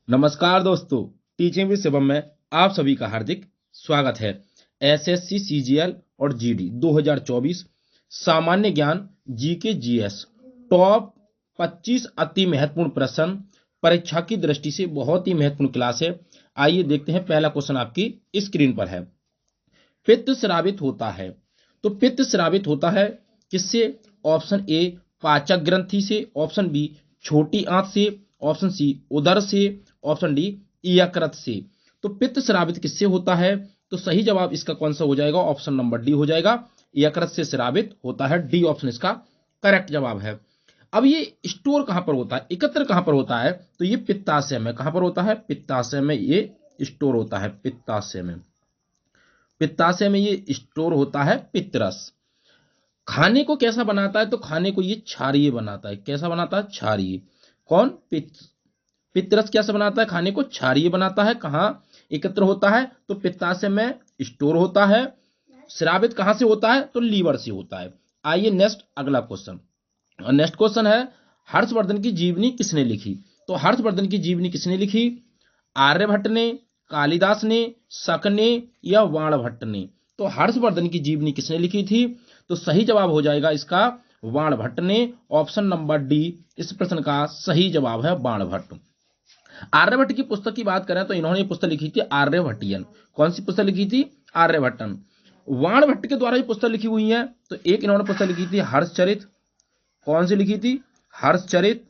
नमस्कार दोस्तों, teaching with Shivam में आप सभी का हार्दिक स्वागत है। एसएससी सीजीएल और जीडी 2024 सामान्य ज्ञान जीके जीएस टॉप 25 अति महत्वपूर्ण प्रश्न परीक्षा की दृष्टि से बहुत ही महत्वपूर्ण क्लास है। आइए देखते हैं। पहला क्वेश्चन आपकी स्क्रीन पर है। पित्त स्रावित होता है, तो पित्त स्रावित होता है किससे? ऑप्शन ए पाचक ग्रंथि से, ऑप्शन बी छोटी आंत से, ऑप्शन सी उदर से, ऑप्शन डी यकृत से। तो पित्त स्रावित किससे होता है? तो सही जवाब इसका कौन सा हो जाएगा? ऑप्शन नंबर डी हो जाएगा। यकृत से स्रावित होता है। डी ऑप्शन इसका करेक्ट जवाब है। अब ये स्टोर कहां पर होता है, एकत्र कहां पर होता है? तो ये पित्ताशय में। कहां पर होता है? पित्ताशय में ये स्टोर होता है। पित्ताशय में, पित्ताशय में ये स्टोर होता है पित्तरस। खाने को कैसा बनाता है? तो खाने को ये क्षारीय बनाता है। कैसा बनाता है? क्षारीय। कौन? पित्तरस कैसे बनाता है? खाने को क्षारीय बनाता है। कहां एकत्र होता है? तो पित्ताशय में स्टोर होता है। स्रावित कहां से होता है? तो लीवर से होता है। आइए नेक्स्ट, अगला क्वेश्चन। नेक्स्ट क्वेश्चन है, हर्षवर्धन की जीवनी किसने लिखी? तो हर्षवर्धन की जीवनी किसने लिखी? आर्यभट्ट ने, कालिदास ने, शक ने या वाणभट्ट ने? तो हर्षवर्धन की जीवनी किसने लिखी थी? तो सही जवाब हो जाएगा इसका वाणभट्ट ने। ऑप्शन नंबर डी इस प्रश्न का सही जवाब है, वाणभट्ट। आर्यभट्ट की पुस्तक की बात करें तो इन्होंने पुस्तक लिखी थी आर्यभट्टियन। कौन सी पुस्तक लिखी थी? आर्यभट्टन। वाणभट्ट के द्वारा भी पुस्तक लिखी हुई है। तो एक इन्होंने पुस्तक लिखी थी हर्षचरित। कौन सी लिखी थी? हर्षचरित।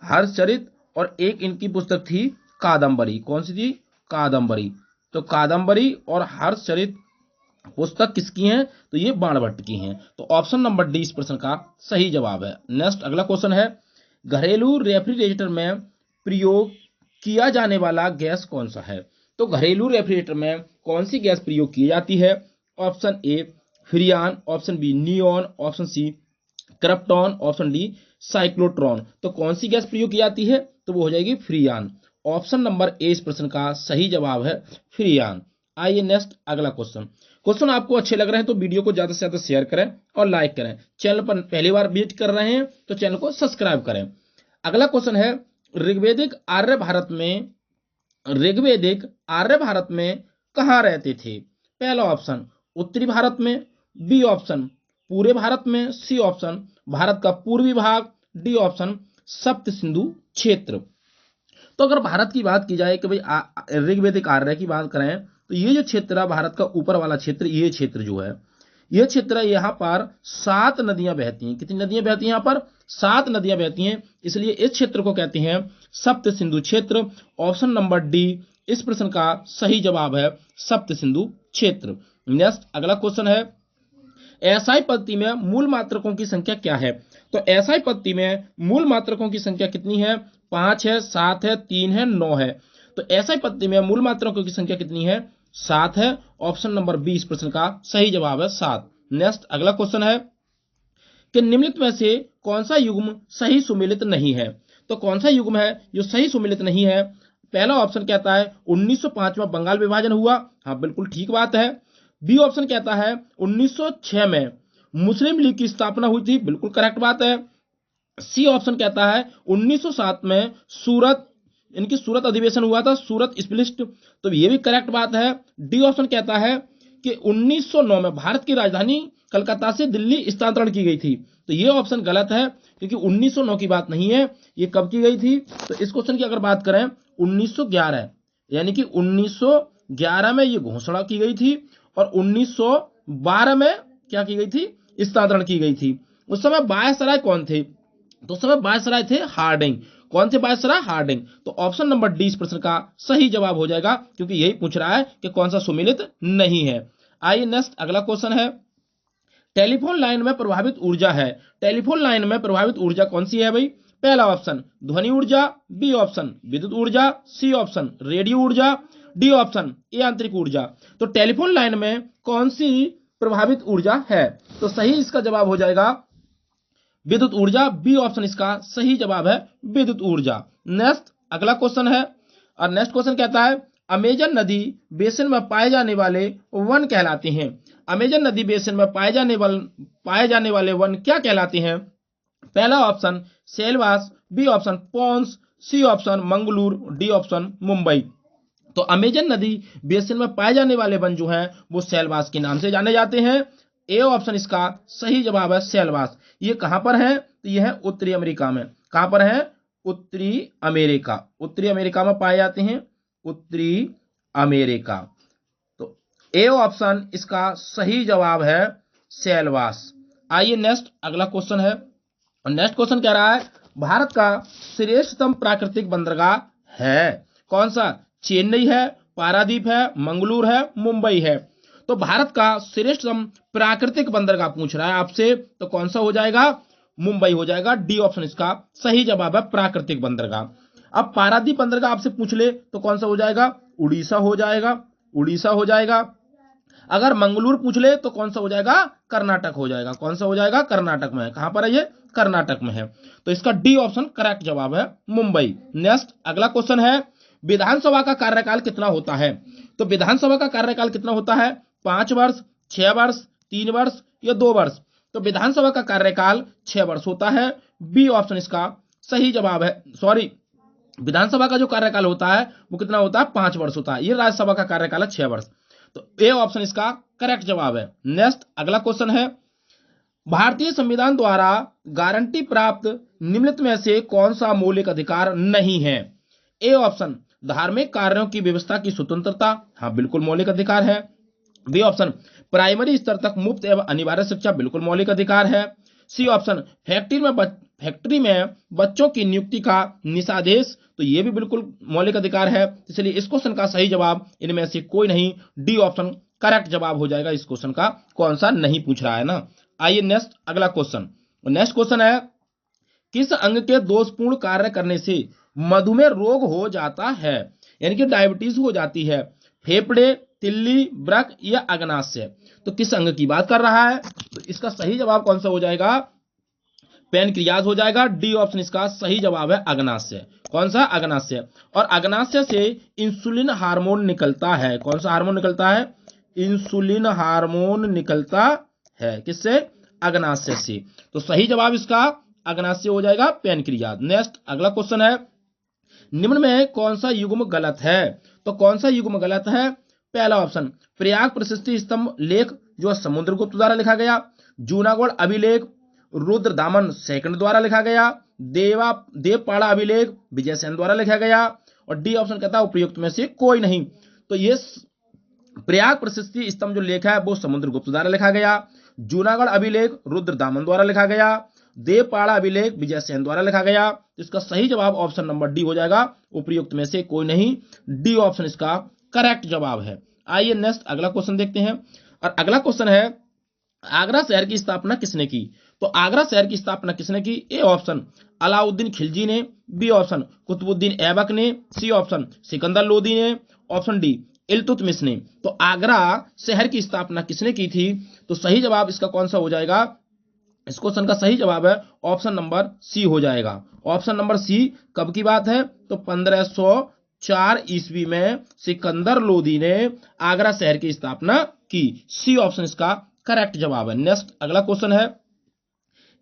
हर्षचरित। और एक इनकी पुस्तक थी कादंबरी। कौन सी थी? कादंबरी। तो कादंबरी और हर्षचरित पुस्तक किसकी हैं? तो ये बाणभट्ट की हैं। तो ऑप्शन नंबर डी इस प्रश्न का सही जवाब है। नेक्स्ट, अगला क्वेश्चन है, घरेलू रेफ्रिजरेटर में प्रयोग किया जाने वाला गैस कौन सा है? तो घरेलू रेफ्रिजरेटर में कौन सी गैस प्रयोग की जाती है? Option A freon, option B neon, option C krypton, option D cyclotron. तो कौन सी गैस प्रयोग की जाती है? तो वो हो जाएगी फ्रियान। ऑप्शन नंबर ए इस प्रश्न का सही जवाब है, फ्रियान। आइए नेक्स्ट, अगला क्वेश्चन। क्वेश्चन आपको अच्छे लग रहे हैं तो वीडियो को ज्यादा से ज्यादा शेयर करें और लाइक करें। चैनल पर पहली बार विजिट कर रहे हैं तो चैनल को सब्सक्राइब करें। अगला क्वेश्चन है, ऋग्वेदिक आर्य भारत में, ऋग्वेदिक आर्य भारत में कहां रहते थे? पहला ऑप्शन उत्तरी भारत में, बी ऑप्शन पूरे भारत में, सी ऑप्शन भारत का पूर्वी भाग, डी ऑप्शन सप्त सिंधु क्षेत्र। तो अगर भारत की बात की जाए कि भाई ऋग्वेदिक आर्य की बात करें तो ये जो क्षेत्र है भारत का ऊपर वाला क्षेत्र, ये क्षेत्र जो है, ये क्षेत्र है, यहाँ पर 7 नदियां बहती हैं। कितनी नदियां बहती हैं? यहाँ पर 7 नदियां बहती हैं। इसलिए इस क्षेत्र को कहते हैं सप्त सिंधु क्षेत्र। ऑप्शन नंबर डी इस प्रश्न का सही जवाब है, सप्त सिंधु क्षेत्र। नेक्स्ट, अगला क्वेश्चन है, एसआई पद्धति में मूल मात्रकों की संख्या क्या है? तो एसआई पद्धति में मूल मात्रकों की संख्या कितनी है? 5 है, 7 है, 3 है, 9 है। तो एसआई पद्धति में मूल मात्रकों की संख्या कितनी है? 7 है। ऑप्शन नंबर बी इस प्रश्न का सही जवाब है, 7। नेक्स्ट, अगला क्वेश्चन है कि निम्नलिखित में से कौन सा युग्म सही सुमेलित नहीं है? तो कौन सा युग्म है जो सही सुमेलित नहीं है? पहला ऑप्शन कहता है 1905 में बंगाल विभाजन हुआ। हाँ, बिल्कुल ठीक बात है। बी ऑप्शन कहता है 1906 में मुस्लिम लीग की स्थापना हुई थी। बिल्कुल करेक्ट बात है। सी ऑप्शन कहता है 1907 में सूरत, इनकी सूरत अधिवेशन हुआ था, सूरत स्प्लिट। तो ये भी करेक्ट बात है। डी ऑप्शन कहता है कि 1909 में भारत की राजधानी कलकत्ता से दिल्ली स्थानांतरण की गई थी। तो ये ऑप्शन गलत है क्योंकि 1909 की बात नहीं है। ये कब की गई थी? तो इस क्वेश्चन की अगर बात करें 1911, यानी कि 1911 में ये घोषणा की गई थी और 1912 में क्या की गई थी? स्थानांतरण की गई थी। उस समय वायसराय कौन थे? तो उस समय वायसराय थे हार्डिंग। कौन थे वायसराय? हार्डिंग। तो ऑप्शन नंबर डी इस प्रश्न का सही जवाब हो जाएगा क्योंकि यही पूछ रहा है कि कौन सा सुमेलित नहीं है। आइए नेक्स्ट, अगला क्वेश्चन है, टेलीफोन लाइन में प्रभावित ऊर्जा है। टेलीफोन लाइन में प्रभावित ऊर्जा कौन सी है भाई? पहला ऑप्शन ध्वनि ऊर्जा, बी ऑप्शन विद्युत ऊर्जा, सी ऑप्शन रेडियो ऊर्जा, डी ऑप्शन यांत्रिक ऊर्जा। तो टेलीफोन लाइन में कौन सी प्रभावित ऊर्जा है? तो सही इसका जवाब हो जाएगा विद्युत ऊर्जा। बी ऑप्शन इसका सही जवाब है, विद्युत ऊर्जा। नेक्स्ट, अगला क्वेश्चन है, और नेक्स्ट क्वेश्चन कहता है, अमेजन नदी बेसिन में पाए जाने वाले वन कहलाते हैं। अमेजन नदी बेसिन में पाए जाने वाले वन क्या कहलाते हैं? पहला ऑप्शन सेलवास, बी ऑप्शन पॉन्स, C option Mangalore, D option Mumbai. तो अमेजन नदी बेसिन में पाए जाने वाले वन जो हैं वो सेलवास के नाम से जाने जाते हैं। ए ऑप्शन इसका सही जवाब है सेलवास। ये कहां पर है? तो ये है उत्तरी अमेरिका में। कहां पर है? उत्तरी अमेरिका। उत्तरी अमेरिका में पाए जाते हैं, उत्तरी अमेरिका। तो ए ऑप्शन इसका सही जवाब है सेलवास। आइए नेक्स्ट अगला क्वेश्चन है। और नेक्स्ट क्वेश्चन कह रहा है भारत का श्रेष्ठतम प्राकृतिक बंदरगाह है कौन सा? चेन्नई है, पारादीप है, मंगलूर है, मुंबई है। तो भारत का श्रेष्ठतम प्राकृतिक बंदरगाह पूछ रहा है आपसे, तो कौन सा हो जाएगा? मुंबई हो जाएगा। डी ऑप्शन इसका सही जवाब है प्राकृतिक बंदरगाह। अब पारादीप बंदरगाह आपसे पूछ ले तो कौन सा हो जाएगा? उड़ीसा हो जाएगा, उड़ीसा हो जाएगा। अगर मंगलूर पूछ ले तो कौन सा हो जाएगा? कर्नाटक हो जाएगा। कौन सा हो जाएगा? कर्नाटक में है। कहां पर है ये? कर्नाटक में है। तो इसका डी ऑप्शन करेक्ट जवाब है मुंबई। नेक्स्ट अगला क्वेश्चन है विधानसभा का कार्यकाल कितना होता है? तो विधानसभा का कार्यकाल कितना होता है? 5 वर्ष, 6 वर्ष, 3 वर्ष या 2 वर्ष? तो विधानसभा का कार्यकाल 6 वर्ष होता है। बी ऑप्शन इसका सही जवाब है। सॉरी, विधानसभा का जो कार्यकाल होता है वो कितना होता है? 5 वर्ष होता है। ये राज्यसभा का कार्यकाल है 6 वर्ष। तो ए ऑप्शन इसका करेक्ट जवाब है। नेक्स्ट अगला क्वेश्चन है भारतीय संविधान द्वारा गारंटी प्राप्त निम्नलिखित में से कौन सा मौलिक अधिकार नहीं है? ए ऑप्शन धार्मिक कार्यों की व्यवस्था की स्वतंत्रता, हाँ बिल्कुल मौलिक अधिकार है। बी ऑप्शन प्राइमरी स्तर तक मुफ्त एवं अनिवार्य शिक्षा, बिल्कुल मौलिक अधिकार है। सी ऑप्शन फैक्ट्री में बच्चों की नियुक्ति का निषेधादेश, तो ये भी बिल्कुल मौलिक अधिकार है। इसलिए इस क्वेश्चन का सही जवाब इनमें से कोई नहीं, डी ऑप्शन करेक्ट जवाब हो जाएगा। इस क्वेश्चन का कौन सा नहीं पूछ रहा है ना। आइए नेक्स्ट अगला क्वेश्चन। नेक्स्ट क्वेश्चन है किस अंग के दोषपूर्ण कार्य करने से मधुमेह रोग हो जाता है? यानी कि डायबिटीज हो जाती है। फेफड़े, तिल्ली, वृक्क या अग्नाशय? तो किस अंग की बात कर रहा है? तो इसका सही जवाब कौन सा हो जाएगा? पैनक्रियाज हो जाएगा। डी ऑप्शन इसका सही जवाब है अग्नाशय। कौन सा? अग्नाशय। और अग्नाशय से इंसुलिन हार्मोन निकलता है। कौन सा हार्मोन निकलता है? इंसुलिन हार्मोन निकलता है। किससे? अग्नाशय से। तो सही जवाब इसका अग्नाशय हो जाएगा, पैनक्रियाज। नेक्स्ट अगला क्वेश्चन है निम्न में कौन सा युग्म गलत है? तो कौन सा युग्म गलत है? पहला ऑप्शन प्रयाग प्रशस्ति स्तंभ लेख जो समुद्रगुप्त द्वारा लिखा गया, जूनागढ़ अभिलेख रुद्र दामन सेकंड द्वारा लिखा गया, देवपाड़ा अभिलेख विजय सेन द्वारा लिखा गया। और डी ऑप्शन कहता है उपयुक्त में से कोई नहीं। तो ये प्रयाग प्रशस्ति स्तंभ जो लेख है वो समुद्रगुप्त द्वारा लिखा गया, जूनागढ़ अभिलेख रुद्र दामन द्वारा लिखा गया, देवपाड़ा अभिलेख विजय सेन द्वारा लिखा गया। इसका सही जवाब ऑप्शन नंबर डी हो जाएगा, उपयुक्त में से कोई नहीं। डी ऑप्शन इसका करेक्ट जवाब है। आइए नेक्स्ट अगला क्वेश्चन देखते हैं। और अगला क्वेश्चन है आगरा शहर की स्थापना किसने की? तो आगरा शहर की स्थापना किसने की? ए ऑप्शन अलाउद्दीन खिलजी ने, बी ऑप्शन कुतुबुद्दीन ऐबक ने, सी ऑप्शन सिकंदर लोदी ने, ऑप्शन डी इल्तुतमिश ने। तो आगरा शहर की स्थापना किसने की थी? तो सही जवाब इसका कौन सा हो जाएगा? इस क्वेश्चन का सही जवाब है ऑप्शन नंबर सी हो जाएगा। Option number C. कब की बात है? तो 1504 ईस्वी में सिकंदर लोदी ने आगरा शहर की स्थापना की। सी ऑप्शन इसका करेक्ट जवाब है। नेक्स्ट अगला क्वेश्चन है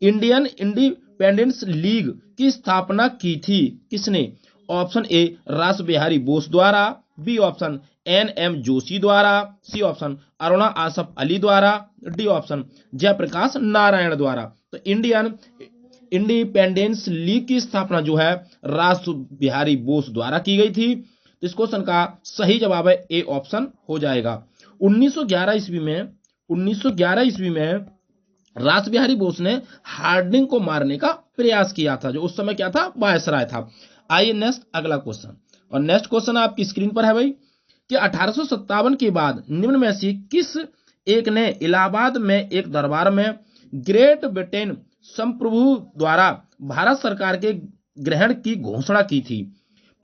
इंडियन इंडिपेंडेंस लीग की स्थापना की थी किसने? ऑप्शन ए रास बिहारी बोस द्वारा, बी ऑप्शन एन.एम. जोशी द्वारा, सी ऑप्शन अरुणा आसफ अली द्वारा, डी ऑप्शन जयप्रकाश नारायण द्वारा। तो इंडियन इंडिपेंडेंस लीग की स्थापना जो है रास बिहारी बोस द्वारा की गई थी। तो इस क्वेश्चन का सही जवाब है ए ऑप्शन हो जाएगा। 1911 ईस्वी में रास बिहारी बोस ने हार्डिंग को मारने का प्रयास किया था, जो उस समय क्या था? वायसराय था। आइए नेक्स्ट अगला क्वेश्चन। और नेक्स्ट क्वेश्चन आपकी स्क्रीन पर है भाई कि 1857 के बाद निम्न में से किस एक ने इलाहाबाद में एक दरबार में ग्रेट ब्रिटेन संप्रभु द्वारा भारत सरकार के ग्रहण की घोषणा की थी?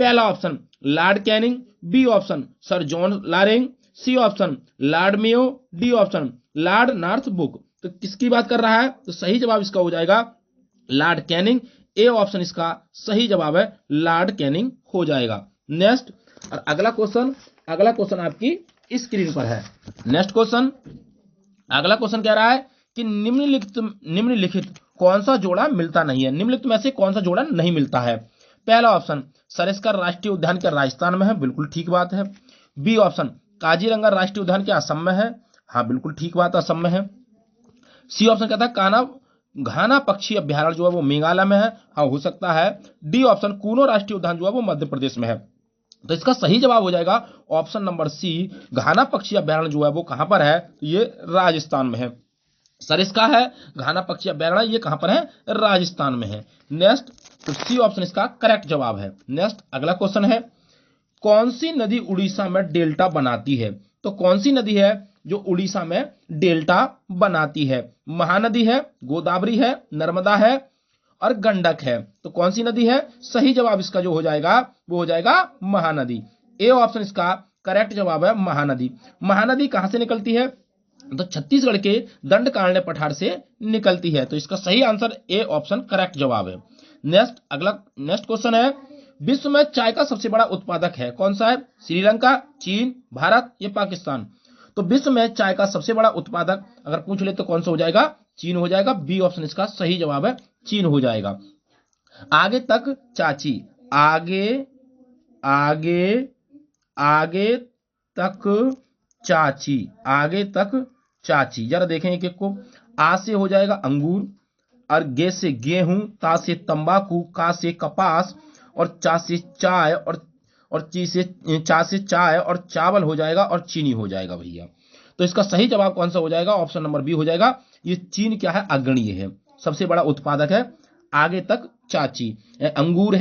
पहला option Lord Canning, B option Sir John Lawrence, C option Lord Mayo, D option Lord Northbrook. तो किसकी बात कर रहा है? तो सही जवाब इसका हो जाएगा लॉर्ड कैनिंग। ए ऑप्शन इसका सही जवाब है, लॉर्ड कैनिंग हो जाएगा। नेक्स्ट और अगला क्वेश्चन आपकी स्क्रीन पर है। नेक्स्ट क्वेश्चन, अगला क्वेश्चन कह रहा है कि निम्नलिखित कौन सा जोड़ा मिलता नहीं है? निम्नलिखित में से कौन सा जोड़ा नहीं मिलता है? पहला ऑप्शन सरिस्का राष्ट्रीय उद्यान के राजस्थान में है, बिल्कुल ठीक बात है। बी ऑप्शन काजीरंगा राष्ट्रीय उद्यान के असम में है, हाँ बिल्कुल ठीक बात, असम में है। सी ऑप्शन कहता है काना घाना पक्षी अभ्यारण्य जो है वो मेघालय में है, हाँ हो सकता है। डी ऑप्शन कूनो राष्ट्रीय उद्यान जो है वो मध्य प्रदेश में है। तो इसका सही जवाब हो जाएगा ऑप्शन नंबर सी, घाना पक्षी अभ्यारण्य जो है वो कहां पर है, तो ये राजस्थान में है। सरिस्का है, घाना पक्षी अभ्यारण्य ये कहां पर है, राजस्थान में है। नेक्स्ट, तो सी ऑप्शन इसका करेक्ट जवाब है। नेक्स्ट अगला क्वेश्चन है, कौन सी नदी उड़ीसा में डेल्टा बनाती है? तो कौन सी नदी है जो उड़ीसा में डेल्टा बनाती है? महानदी है, गोदावरी है, नर्मदा है और गंडक है। तो कौन सी नदी है? सही जवाब इसका जो हो जाएगा वो हो जाएगा महानदी। ए ऑप्शन इसका करेक्ट जवाब है, महानदी। महानदी कहां से निकलती है? तो छत्तीसगढ़ के दंडकारण्य पठार से निकलती है। तो इसका सही आंसर ए ऑप्शन करेक्ट जवाब है। नेक्स्ट क्वेश्चन है, विश्व में चाय का सबसे बड़ा उत्पादक है, कौन सा है? श्रीलंका, चीन, भारत या पाकिस्तान? तो विश्व में चाय का सबसे बड़ा उत्पादक अगर पूछ ले तो कौन सा हो जाएगा? चीन हो जाएगा। बी ऑप्शन इसका सही जवाब है, चीन हो जाएगा। आगे तक चाची, आगे आगे आगे तक चाची, आगे तक चाची, जरा देखें एक एक को। आ से हो जाएगा अंगूर, और गे से गेहूं, ता से तंबाकू, का से कपास, और चा से चाय, और चा से चाय, और चावल हो जाएगा, और चीनी हो जाएगा भैया। तो इसका सही जवाब कौन सा हो जाएगा? ऑप्शन नंबर बी हो जाएगा। ये चीन क्या है? अग्रणीय है, सबसे बड़ा उत्पादक है। आगे तक चाची, अंगूर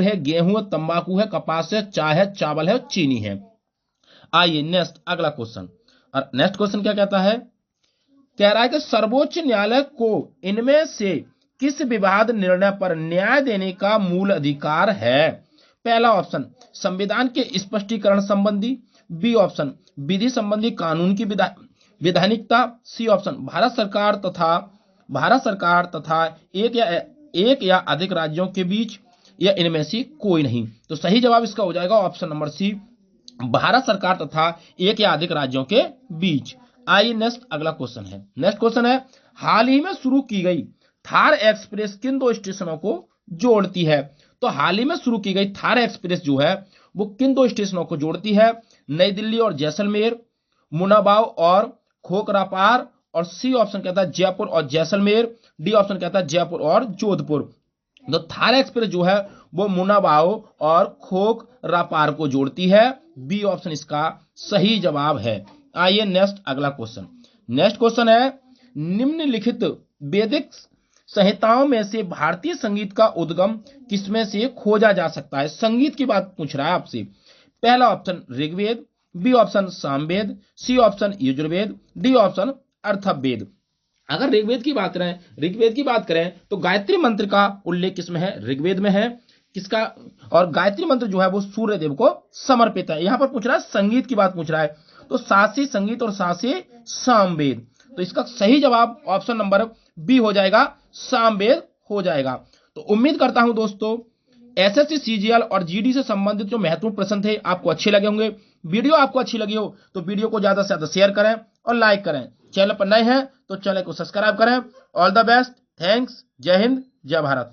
है, गेहूं है, तंबाकू है, कपास है, चाय है, चावल है और चीनी है। आइए नेक्स्ट अगला क्वेश्चन। और नेक्स्ट क्वेश्चन क्या कहता है? कह रहा है कि सर्वोच्च न्यायालय को इनमें से किस विवाद निर्णय पर न्याय देने का मूल अधिकार है? पहला ऑप्शन संविधान के स्पष्टीकरण संबंधी, बी ऑप्शन विधि संबंधी कानून की वैधानिकता, सी ऑप्शन भारत सरकार तथा एक या अधिक राज्यों के बीच, या इनमें से कोई नहीं। तो सही जवाब इसका हो जाएगा ऑप्शन नंबर सी, भारत सरकार तथा एक या अधिक राज्यों के बीच। आइए नेक्स्ट अगला क्वेश्चन है। नेक्स्ट क्वेश्चन है, हाल ही में शुरू की गई थार एक्सप्रेस किन दो स्टेशनों को जोड़ती है? तो हाल ही में शुरू की गई थार एक्सप्रेस जो है वो किन दो स्टेशनों को जोड़ती है? नई दिल्ली और जैसलमेर, मुनाबाव और खोखरापार, और सी ऑप्शन कहता है जयपुर और जैसलमेर, डी ऑप्शन कहता है जयपुर और जोधपुर। तो थार एक्सप्रेस जो है वो मुनाबाव और खोखरापार को जोड़ती है। बी ऑप्शन इसका सही जवाब है। आइए नेक्स्ट अगला क्वेश्चन। नेक्स्ट क्वेश्चन है, निम्नलिखित वैदिक संहिताओं में से भारतीय संगीत का उद्गम किसमें से खोजा जा सकता है? संगीत की बात पूछ रहा है आपसे। पहला option Rigveda, B option Samaveda, C option Yajurveda, D option Atharvaveda. अगर ऋग्वेद की बात करें तो गायत्री मंत्र का उल्लेख किसमें है? ऋग्वेद में है। किसका? और गायत्री मंत्र जो है वो सूर्य देव को समर्पित है। यहां पर पूछ रहा है संगीत की बात पूछ रहा है, तो शास्त्रीय संगीत और शास्त्रीय सामवेद। तो इसका सही जवाब ऑप्शन नंबर बी हो जाएगा, सामवेद हो जाएगा। तो उम्मीद करता हूं दोस्तों एसएससी सीजीएल और जीडी से संबंधित जो महत्वपूर्ण प्रश्न थे आपको अच्छे लगे होंगे। वीडियो आपको अच्छी लगी हो तो वीडियो को ज्यादा से ज्यादा शेयर करें और लाइक करें। चैनल पर नए हैं तो चैनल को सब्सक्राइब करें। ऑल द बेस्ट, थैंक्स, जय हिंद, जय भारत।